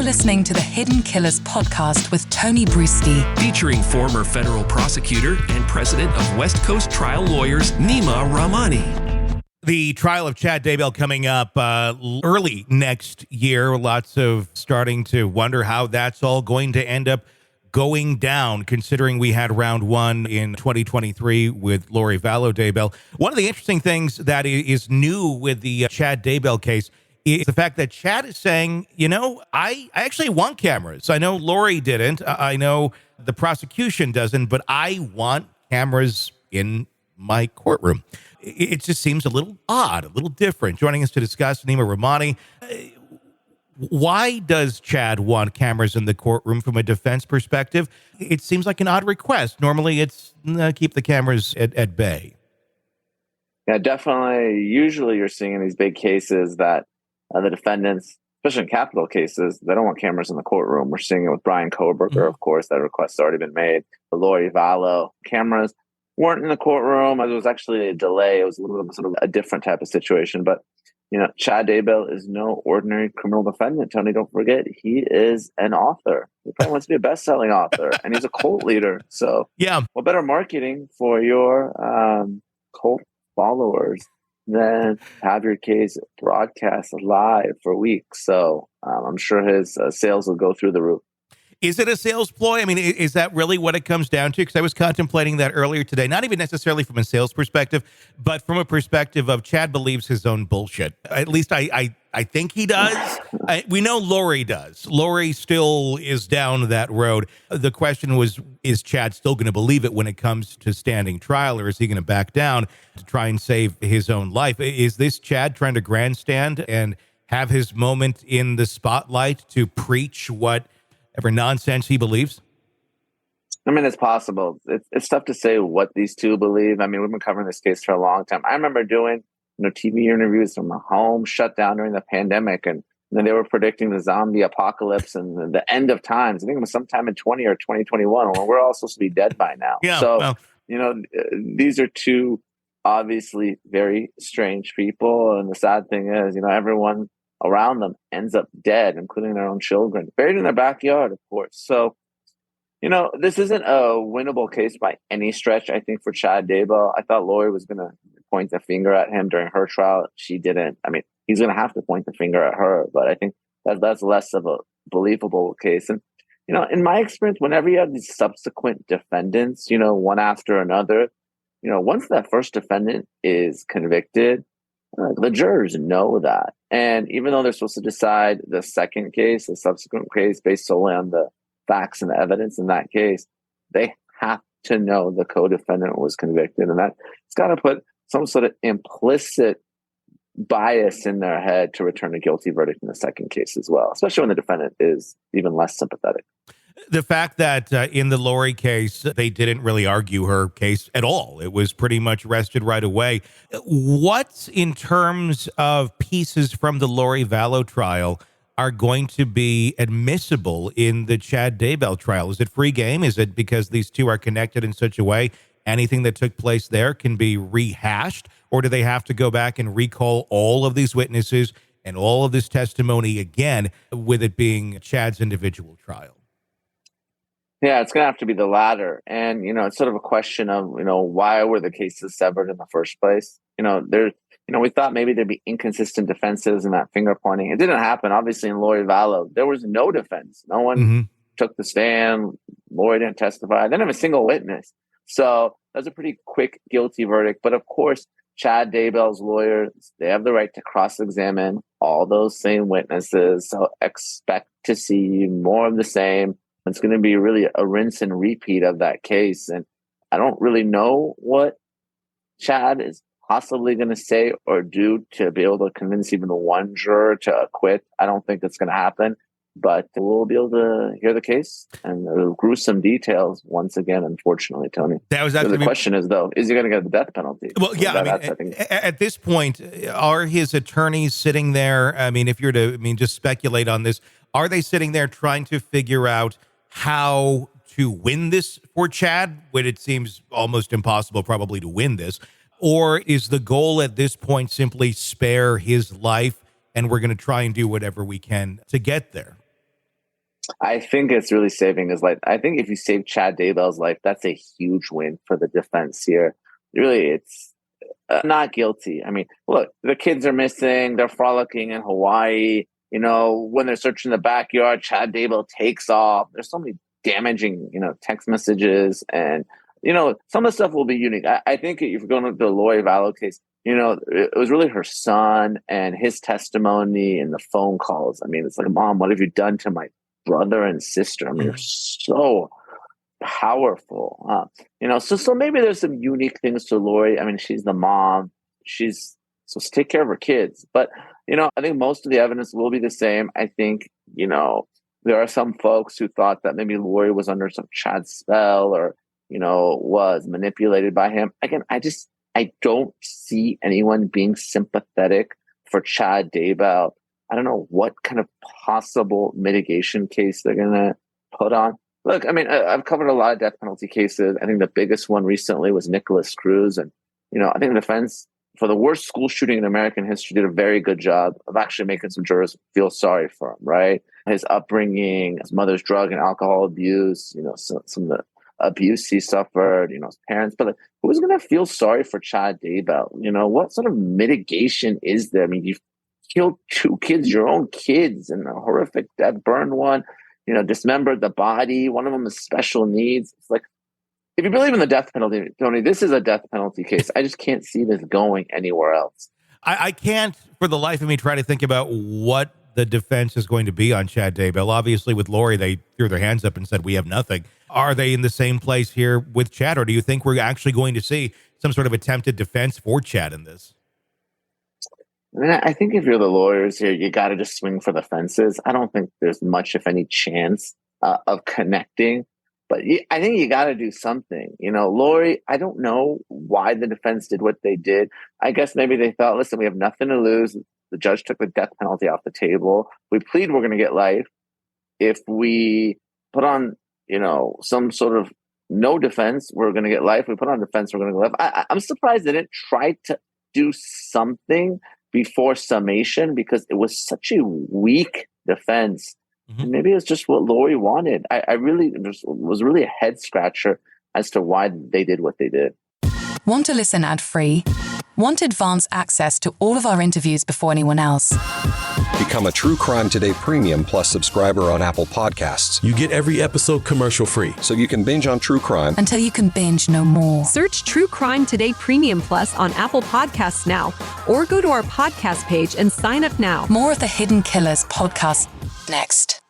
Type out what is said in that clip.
listening to the Hidden Killers podcast with Tony Brueski, featuring former federal prosecutor and president of West Coast Trial Lawyers, Neama Rahmani. The trial of Chad Daybell coming up early next year. Lots of starting to wonder how that's all going to end up going down, considering we had round one in 2023 with Vallow Daybell. One of the interesting things that is new with the Chad Daybell case is the fact that Chad is saying, I actually want cameras. I know Lori didn't. I know the prosecution doesn't, but I want cameras in my courtroom. It just seems a little odd, a little different. Joining us to discuss, Neama Rahmani. Why does Chad want cameras in the courtroom from a defense perspective? It seems like an odd request. Normally it's keep the cameras at bay. Yeah, definitely. Usually you're seeing in these big cases that the defendants, especially in capital cases, they don't want cameras in the courtroom. We're seeing it with Brian Koberger, of course. That request's already been made. The Vallow cameras weren't in the courtroom. It was actually a delay. It was a little bit sort of a different type of situation. But, Chad Daybell is no ordinary criminal defendant. Tony, don't forget, he is an author. He probably wants to be a best-selling author, and he's a cult leader. So, yeah, what better marketing for your cult followers than have your case broadcast live for weeks? So I'm sure his sales will go through the roof. Is it a sales ploy? I mean, is that really what it comes down to? Because I was contemplating that earlier today, not even necessarily from a sales perspective, but from a perspective of Chad believes his own bullshit. At least I think he does. We know Lori does. Lori still is down that road. The question was, is Chad still going to believe it when it comes to standing trial, or is he going to back down to try and save his own life? Is this Chad trying to grandstand and have his moment in the spotlight to preach whatever nonsense he believes? I mean, it's possible. It's tough to say what these two believe. I mean, we've been covering this case for a long time. I remember doing TV interviews from a home shut down during the pandemic, and then they were predicting the zombie apocalypse and the end of times. I think it was sometime in 20 or 2021 when we're all supposed to be dead by now. Yeah, so, well, these are two obviously very strange people. And the sad thing is, everyone around them ends up dead, including their own children, buried in their backyard, of course. So, this isn't a winnable case by any stretch, I think, for Chad Daybell. I thought Lori was going to point the finger at him during her trial. She didn't. I mean, he's going to have to point the finger at her, but I think that's less of a believable case. And, in my experience, whenever you have these subsequent defendants, one after another, once that first defendant is convicted, the jurors know that. And even though they're supposed to decide the second case, the subsequent case, based solely on the facts and the evidence in that case, they have to know the co-defendant was convicted. And it's got to put some sort of implicit bias in their head to return a guilty verdict in the second case as well, especially when the defendant is even less sympathetic. The fact that in the Lori case, they didn't really argue her case at all. It was pretty much rested right away. What, in terms of pieces from the Lori Vallow trial, are going to be admissible in the Chad Daybell trial? Is it free game? Is it because these two are connected in such a way anything that took place there can be rehashed? Or do they have to go back and recall all of these witnesses and all of this testimony again, with it being Chad's individual trial? Yeah, it's going to have to be the latter. And, it's sort of a question of, why were the cases severed in the first place? We thought maybe there'd be inconsistent defenses in that finger pointing. It didn't happen. Obviously, in Lori Vallow, there was no defense. No one took the stand. Lori didn't testify. They didn't have a single witness. So that was a pretty quick guilty verdict. But of course, Chad Daybell's lawyers, they have the right to cross-examine all those same witnesses. So expect to see more of the same. It's going to be really a rinse and repeat of that case. And I don't really know what Chad is possibly going to say or do to be able to convince even one juror to acquit. I don't think it's going to happen, but we'll be able to hear the case and the gruesome details once again, unfortunately, Tony. That was the question is, though, is he going to get the death penalty? Well, yeah, at this point, are his attorneys sitting there? I mean, if you're to, just speculate on this, are they sitting there trying to figure out how to win this for Chad, when it seems almost impossible probably to win this? Or is the goal at this point simply spare his life and we're going to try and do whatever we can to get there? I think it's really saving his life. I think if you save Chad Daybell's life, that's a huge win for the defense here. Really, it's not guilty. I mean, look, the kids are missing. They're frolicking in Hawaii. You know, when they're searching the backyard, Chad Daybell takes off. There's so many damaging, text messages. And, some of the stuff will be unique. I think if you're going to the Lori Vallow case, it was really her son and his testimony and the phone calls. I mean, it's like, Mom, what have you done to my brother and sister? I mean, you're so powerful. So maybe there's some unique things to Lori. I mean, she's the mom. She's supposed to take care of her kids. But, I think most of the evidence will be the same. I think, there are some folks who thought that maybe Lori was under some Chad spell or, was manipulated by him. Again, I don't see anyone being sympathetic for Chad Daybell. I don't know what kind of possible mitigation case they're going to put on. Look, I mean, I've covered a lot of death penalty cases. I think the biggest one recently was Nicholas Cruz. And, I think the defense for the worst school shooting in American history did a very good job of actually making some jurors feel sorry for him, right? His upbringing, his mother's drug and alcohol abuse, some of the abuse he suffered, his parents. But who's going to feel sorry for Chad Daybell? What sort of mitigation is there? I mean, you've killed 2 kids, your own kids, in a horrific death, burned one, dismembered the body. One of them has special needs. It's like, if you believe in the death penalty, Tony, this is a death penalty case. I just can't see this going anywhere else. I can't, for the life of me, try to think about what the defense is going to be on Chad Daybell. Obviously, with Lori, they threw their hands up and said, we have nothing. Are they in the same place here with Chad, or do you think we're actually going to see some sort of attempted defense for Chad in this? I mean, I think if you're the lawyers here, you got to just swing for the fences. I don't think there's much, if any, chance of connecting. But I think you got to do something. Lori, I don't know why the defense did what they did. I guess maybe they thought, listen, we have nothing to lose. The judge took the death penalty off the table. We plead we're going to get life. If we put on, some sort of no defense, we're going to get life. We put on defense, we're going to get life. I'm surprised they didn't try to do something before summation because it was such a weak defense. Mm-hmm. Maybe it's just what Lori wanted. I really was really a head scratcher as to why they did what they did. Want to listen ad-free? Want advanced access to all of our interviews before anyone else? Become a True Crime Today Premium Plus subscriber on Apple Podcasts. You get every episode commercial-free. So you can binge on true crime until you can binge no more. Search True Crime Today Premium Plus on Apple Podcasts now, or go to our podcast page and sign up now. More of the Hidden Killers podcast next.